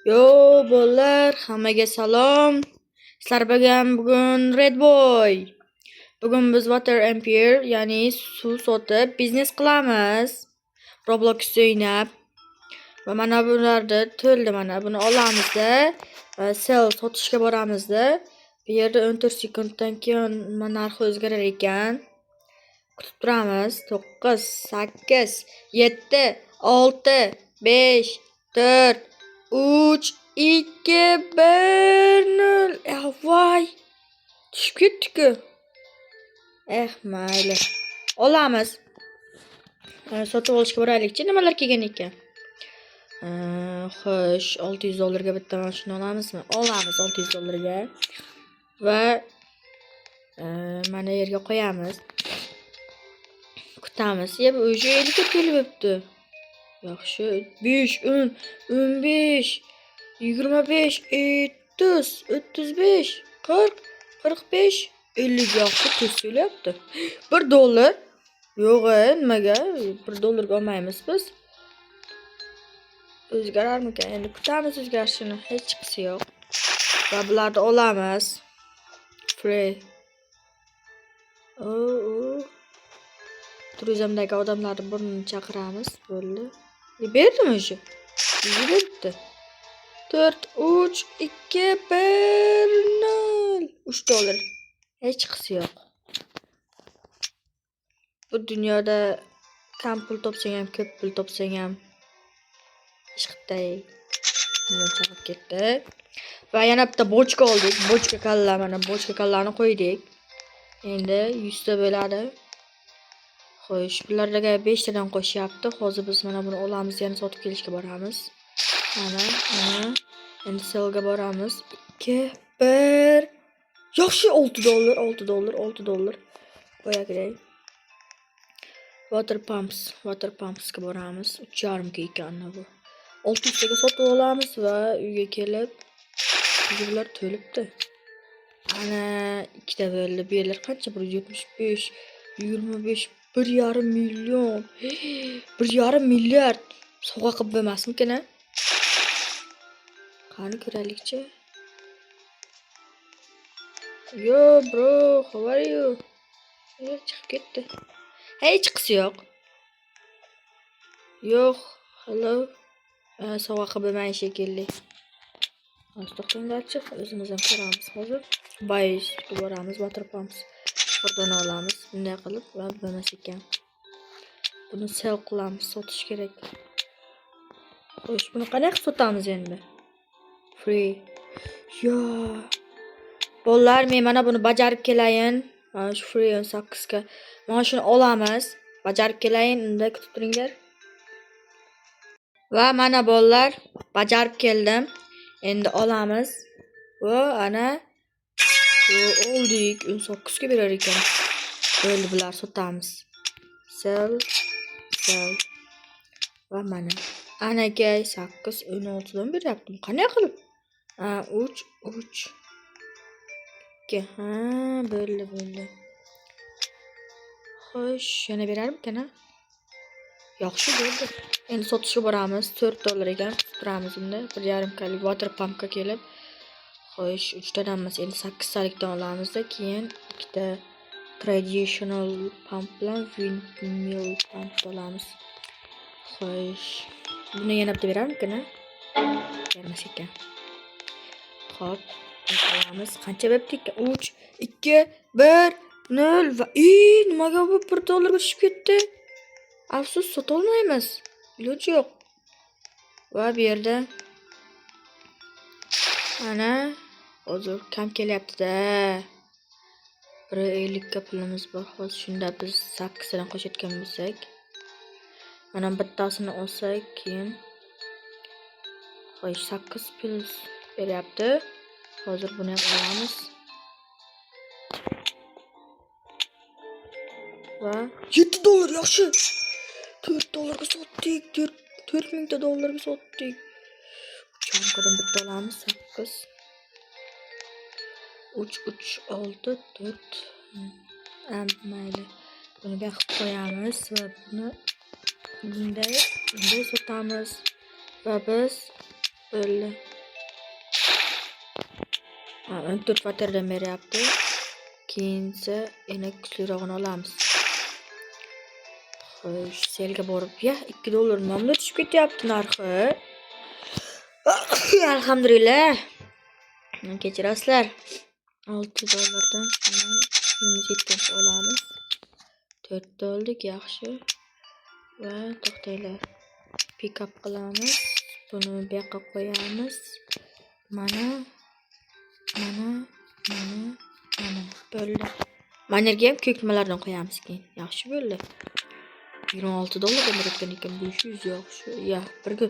Yo bolalar, hammaga salom. Sizlar bilan bugun Red Boy. Bugun biz Water Empire, ya'ni suv sotib biznes qilamiz. Roblox o'ynab. Va mana bularda to'ldi mana. Buni olamizda, sell sotishga boramizda. Bu yerda 14 sekunddan keyin narxi o'zgarar ekan. Kutib turamiz. 9, 8, 7, 6, 5, 4, 3, 2, 1, 0. Voy. Tushib ketdik-ku. Mayli. Olamiz. Sotib olishga boraylik-chi, nimalar kelgan ekan. Xo'sh, $600 ga bitta mana shuni olamizmi? Olamiz $600 ga. Va mana yerga qo'yamiz. Kutamiz. Yeb o'sha 50 ga kelibdi. Yaxshi. 5, 10, 15, 25, 30, 35, 40, 45, 50 yaxshi tez kelyapti. $1. Yo'q, nimaga? $1 ga olmaymiz biz. O'zgararmikan? Endi kutamiz o'zgarishini. Hech qisi yo'q. Va bularni olamiz. Free. Turizmdagi odamlarni burnini chaqiramiz. Bo'ldi. Berdimi o'sha? Berdi. 4, 3, 2, 1, 0. $3. Hech qisi yo'q. Bu dunyoda kam pul topsang ham, ko'p pul topsang ham hech qitday chaqib ketdi. Va yana bitta bochka oldik. Bochka kalla, mana bochka kallarni qo'ydik. Endi 100 ta bo'ladi. Xo'sh, bularga 5 tadan qo'shyapti. Hozir biz mana buni olamiz, yana sotib kelishga boramiz. Mana. Endi sellga boramiz. 2, 1. Yaxshi $6. Qo'ya kerak. Water pumps ga boramiz. 3.5 ga ekan bu. 600 ga sotib olamiz va uyga kelib bular to'libdi. Ana ikkita bo'ldi. Bu yerlar qancha? 175, 25, 1,5 million. 1,5 milliard. Sovg'a qilib bo'lmasmikan? Qani ko'raylikchi. Yo bro, how are you? Chiqib ketdi. Hech qisi yo'q. Yo'q, hello. Sovg'a qilib bo'lmaydi shekilli. To'xtanglarchi, o'zimiz ham ko'ramiz hozir. Bayishga boramiz, water pumps. Buradan olamiz. Bunday qilib va bo'lmas ekan. Buni sell qilamiz, sotish kerak. Xo'sh, buni qanday qilib sotamiz endi? Free. Yo. Bolalar, men mana buni bajarib kelayin. Mana shu free 18 ga. Mana shuni olamiz. Bajarib kelayin, unda kutib turinglar. Va mana bolalar, bajarib keldim. Endi olamiz. Va ana oldik. 18 ga berar ekan. Bo'ldi, bular sotamiz. Sell. Va mana. Anaga 8, 16 dan beryaptim. Qanday qilib? 3. 2. Bo'ldi. Xo'sh, yana berarmikan? Yaxshi bo'ldi. Endi sotishga boramiz. $4 ekan. Turamiz unda. 1,5 kalik water pumpga kelib. Xo'sh, 3 tadan emas, endi 8 talikdan olamizda, keyin ikkita traditional pump bilan windmill pump olamiz. Xo'sh, buni yana bitta berarmikan? Bermas ekan. Xo'p, olamiz. Qancha bo'libdi? 3, 2, 1, 0 va nimaga bu $1 ga tushib ketdi? Afsus, sota olmaymiz. Iloji yo'q. Va bu yerda ana hozir kam kelyapti-da. 1.50 ga pulimiz bor. Hozir shunda biz 8 dan qo'shayotgan bo'lsak, mana bittasini olsak, keyin xo'sh 8 pul beryapti. Hozir buni ham olamiz. Va $7 yaxshi. $4 ga sotdik. $4,000 ga sotdik. Chankadan bitta olamiz. 8. 3, 6, 4. Mayli. Buni bir qilib qo'yamiz va buni bunday sotamiz. Va biz bo'ldi. Ha, 14 vaterdan beryapti. Keyinsa yana kuchliroqini olamiz. Xo'sh, selga borib, ya $2 nomda tushib ketyapti narxi. Alhamdulillah. Kechirasizlar. $6 $7 olamiz. 4 oldik, yaxshi. Va to'xtanglar. Pick up qilamiz. Buni bu yoqqa qo'yamiz. Mana bo'ldi. Mana yerga ham ko'kmalardan qo'yamiz keyin. Yaxshi bo'ldi. $26 berayotgan ekan, 500 yaxshi. Ya, birga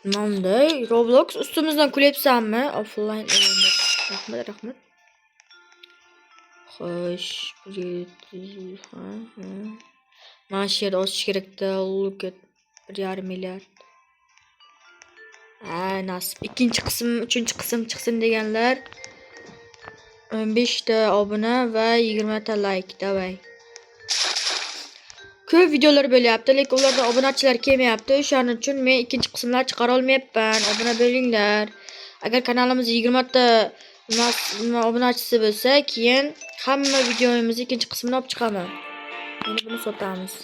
nimamda Roblox ustimizdan kulyapsanmi? Offline o'yinlar. Rahmat. Xo'sh, mana shu yerda osish kerakda, look at 1,5 milliard. Nasib. Ikkinchi qism, uchinchi qism chiqsin deganlar 15 ta obuna va 20 ta like. Davay. Ko'p videolar bo'lyapti, lekin ularda obunachilar kelmayapti. O'shaning uchun men ikkinchi qismlar chiqara olmayapman. Obuna bo'linglar. Agar kanalimizda 20 ta obunachisi bo'lsa, keyin hamma videomizni ikkinchi qismini olib chiqaman. Endi buni sotamiz.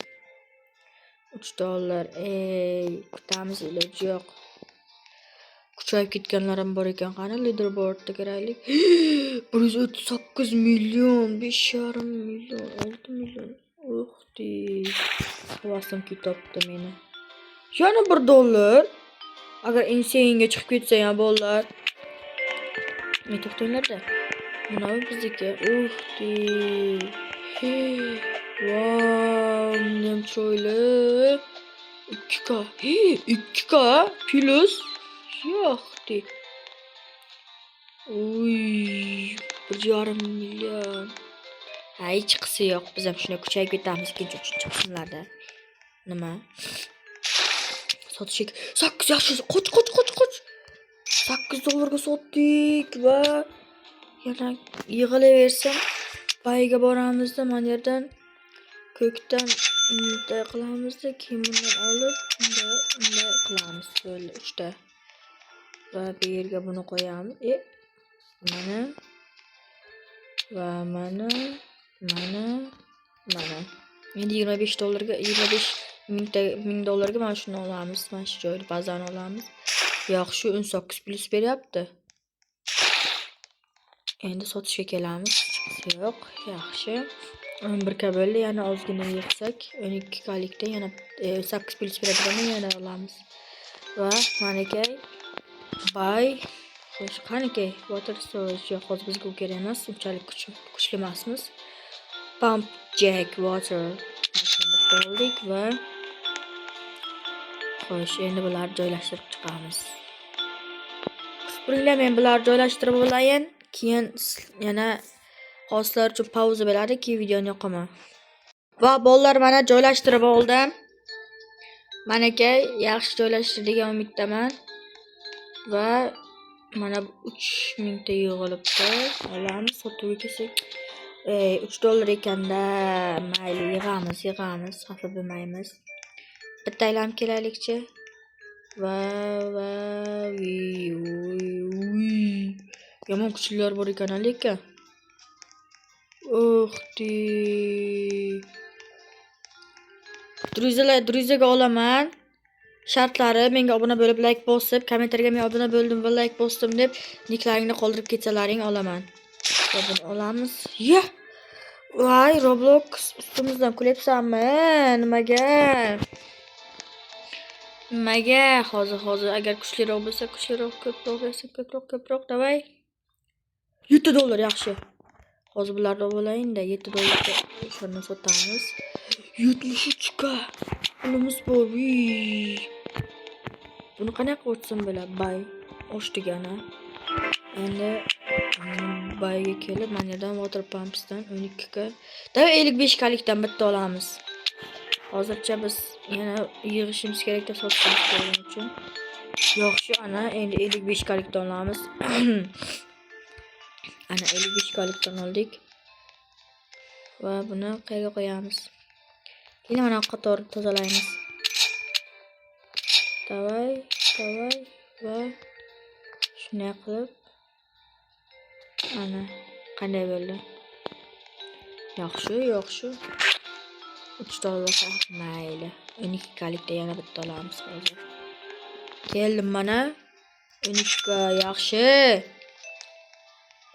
$3. Kutamiz, iloji yo'q. Kuchayib ketganlar ham bor ekan. Qani leaderboardga kiraylik. 138 million, 5,5 million, 6 million. Uxti. Havasim ketibdi meni. Yana $1. Agar inseyinga chiqib ketsa ham bolalar. Men to'xtanglar-da. Mana bizniki. Uxti. Wow, nem cho'yli. 2K. 2K plus yo'qdi. Uy, 1,5 million. Hech qisi yo'q. Biz ham shuni kuchayib ketamiz ikkinchi, uchinchi qismlarda. Nima? Sotish 8 yaxshi. Qoch. $8 ga sotdik va yana yig'ilaversam bayga boramizda, mana yerdan ko'kdan bunday qilamizda, keyin bundan olib bunday qilamiz. Bo'ldi 3 ta. Va bu yerga buni qo'yamiz. Mana va mana. Endi $25 ga 25 ming dollarga mana shuni olamiz. Mana shu joyda bazani olamiz. Yaxshi 18 plus beryapti. Endi sotishga kelamiz. Yo'q, yaxshi. 11 ka bo'ldi, yana ozgina yig'sak, 12 kalikda yana 8 plus beradigan yana olamiz. Va manakay buy. Xo'sh, qaniki water storage hozir bizga kerak emas, unchalik kuchli emasmiz. Pump jack water oldik va xo'sh, endi bularni joylashtirib chiqamiz. Biringlar, men bularni joylashtirib olayin, keyin yana hozirlar uchun pauza bo'ladi, keyin videoni yoqaman. Va bolalar, mana joylashtirib oldim. Manakay yaxshi joylashtiradigan umiddaman. Va mana 3000 ta yig'ilibdi. Olamiz, sotuvga kelsak. $3 ekanda, mayli yig'amiz, xafa bo'lmaymiz. Bitta aylanib kelaylikchi. Va yomon kuchlilar bor ekan lekin. Uxti. Druzaga olaman. Shartlari menga obuna bo'lib, like bosib, kommentariyga men obuna bo'ldim va like bosdim deb niklaringni qoldirib ketsalaring olaman. Buni olamiz. Ya! Voy, Roblox ustimizdan kulyapsanmi? Nimaga? Hozir agar kuchliroq bo'lsa, ko'proq davay. $7 yaxshi. Hozir bularni olayinda $7 ga shuni sotamiz. 73 ka. Pulimiz bor. Buni qanaqa o'tsam bo'ladi? Bay oshdigana. Endi bayga kelib, mana yerdan water pumpsdan 12 ka. Da 55 kalikdan bitta olamiz. Hozircha biz yana yig'ishimiz kerak deb sotishimiz kerak uchun. Yaxshi, ana endi 55 kalikdan olamiz. Ana 55 kalikdan oldik. Va buni qayerga qo'yamiz? Keyin mana qator tozalaymiz. Davay va shunday qilib Ana qanday bo'ldi? Yaxshi. 3 dollar mayli. 12 kalikda yana bitta olamiz hozir. Keldim mana. 13 yaxshi.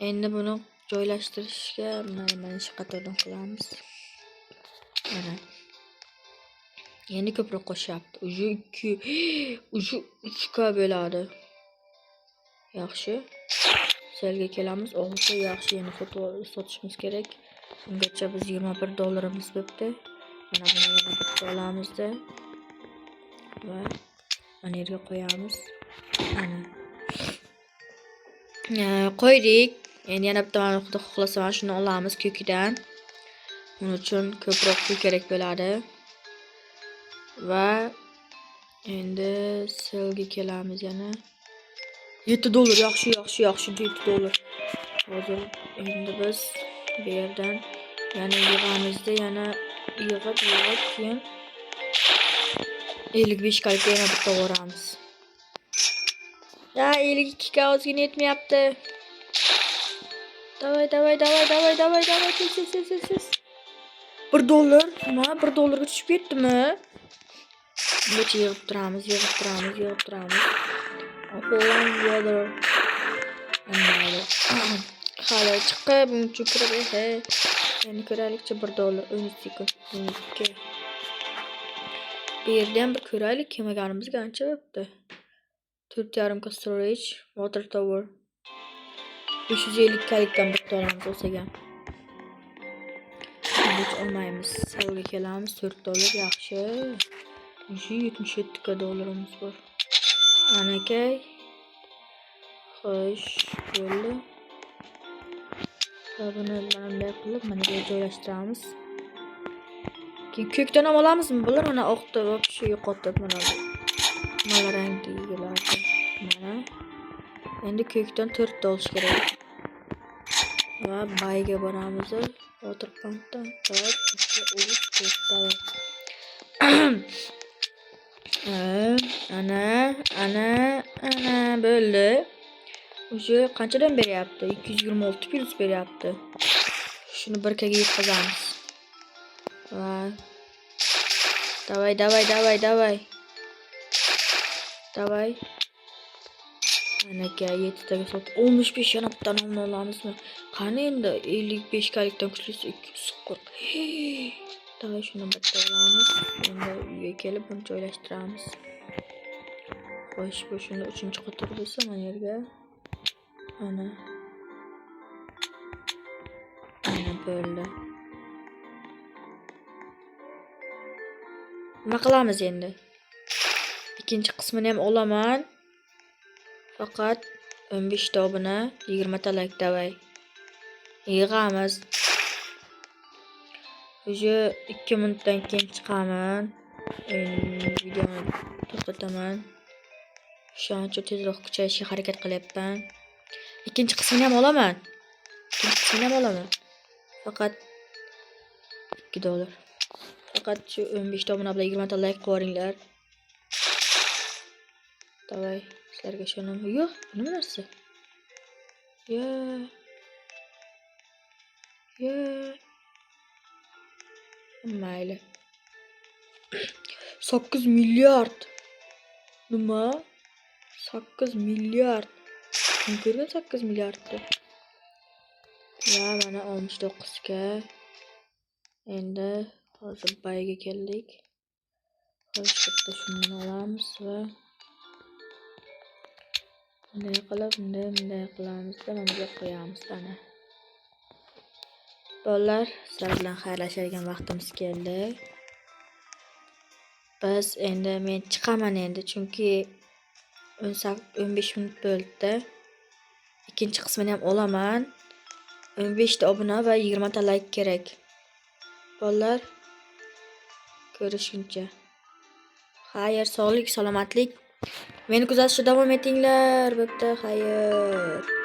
Endi buni joylashtirishga mana shu qatordan qilamiz. Mana. Endi ko'proq qo'shyapti. Uju 3 bo'ladi. Yaxshi. Selga kelamiz. O'g'itga yaxshi yana sotishimiz kerak. Ungacha biz 21 dollarimiz bo'pti. Mana buni yana bitta olamizda. Va mana yerga qo'yamiz. Mana. Qo'ydik. Endi yana bitta mana xudo xohlasa mana shuni olamiz ko'kidan. Buning uchun ko'proq pul kerak bo'ladi. Va endi selga kelamiz yana. 7 dollar yaxshi 7 dollar. Hozir endi biz bu yerdan yana yig'amizda yana yig'ib keyin 55 kalikda yana bitta o'ramiz. Ya 52 ga ozgina yetmayapti. Davay. Tez. 1 dollar. Nima? 1 dollarga tushib ketdimi? Buncha yig'ib turamiz. Ahoy weather. Hali chiqib, buncha kirib, Endi ko'raylikchi 1 dollar 13 sekund. 12. Bu yerdan bir ko'raylik kelmaganimizga ancha bo'pti. 4,5 storage, water tower. 550 kalikdan bitta olamiz o'sagan. Hech olmaymiz. Salga kelamiz 4 dollar yaxshi. 77 dollarimiz bor. Anakay. Xo'sh, bo'ldi. Buni bunday qilib mana bu joylashtiramiz. Ko'kdan ham olamizmi? Bular mana oqda вообще yo'qotib mana bu. Mana rangilarni. Mana. Endi ko'kdan 4 ta olish kerak. Va bayga boramiz. Water pumpdan 4 ana bo'ldi. O'sha qanchadan beryapti? 226 plus beryapti. Shuni bir kaga yetkazamiz. Va davay. Anaka 7 taga sot. 15 yana bitta nomni olamizmi? Qani endi 55 kalikdan kuchlisi 240. Davay shuni bitta olamiz. Endi uyga kelib buni joylashtiramiz. Xo'sh, bu shunda 3-qator bo'lsa mana yerga. Ana bo'ldi. Nima qilamiz endi? Ikkinchi qismini ham olaman. Faqat 15 ta obuna, 20 ta like davay. Yig'amiz. O'sha 2 minutdan keyin chiqaman. Videoni to'xtataman. Shuncha tezroq kuchayishga harakat qilyapman. Ikkinchi qismini ham olaman. Faqat 2 dollar. Faqat shu 15 ta obuna bilan 20 ta like qo'yinglar. Davay, sizlarga ishonam. Yo'q, nima narsa? Mayli. 8 milliard. Nima? 8 milliard. Kim ko'rgan 8 milliardni? Ya mana 69 ga. Endi hozir bayga keldik. Xo'sh, bitta shundan olamiz va bunday qilamizda mana bu qo'yamiz ana. Bolalar, sizlar bilan xayrlashadigan vaqtimiz keldi. Biz endi men chiqaman endi, chunki 15 minut bo'ldi. Ikkinchi qismini ham olaman. 15 ta obuna va 20 ta like kerak. Bolalar, ko'rishguncha. Xayr, sog'lik, salomatlik. Meni kuzatishda davom etinglar. Bo'pti, xayr.